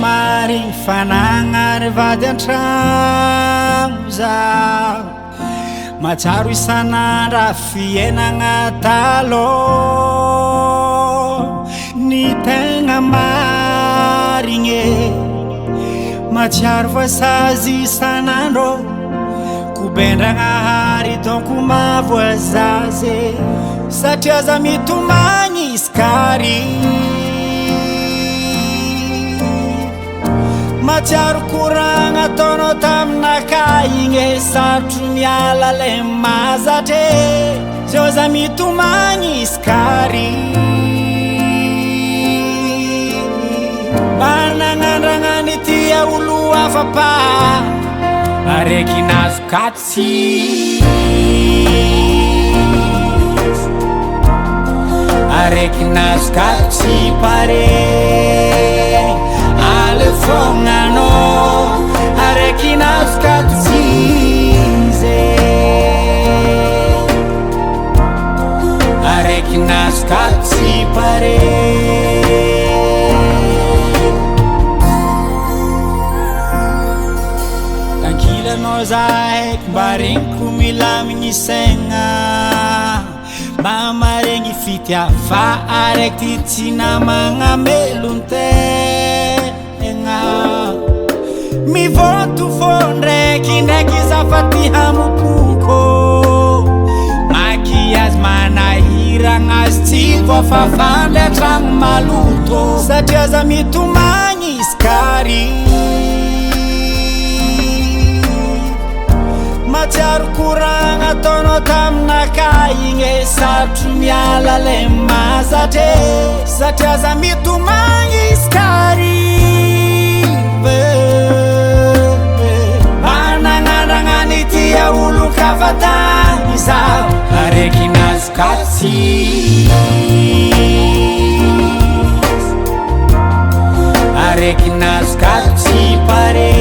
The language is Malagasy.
marigny fanagna ry vady an-tragno zaho matsaro isan'andra fiainagna taloha ny tegna marigny matsiaro voasazy isan'andro kobendragnahary donko mavoazazy satria za mitomagny izy kary matsiaro koragna ataonao taminaka igny sarotro miala le mazatre zao za mitomagny izy kary managnadragnany tia olo afapa araiky nazo katsy araiky nazo katsy pare alefognano araiky nazo katsy ze araiky nazo katsy pare tankilanao zahay mba regniko milamigny saigna mba maregny fitiava araiky tsy namagna melontegna mivoto fô ndraiky zafaty hamopoko makiazy manahiragna azy tsy voafafandry an-tragno maloto satria za mitomagny izy kary matsiaro koragna ataonao taminaka igny sarotro miala le mazatre satria za mitomagny izy kary managnadragnany tia olo kafatagny zaho araiky nazo katsy araiky nazo katsy pare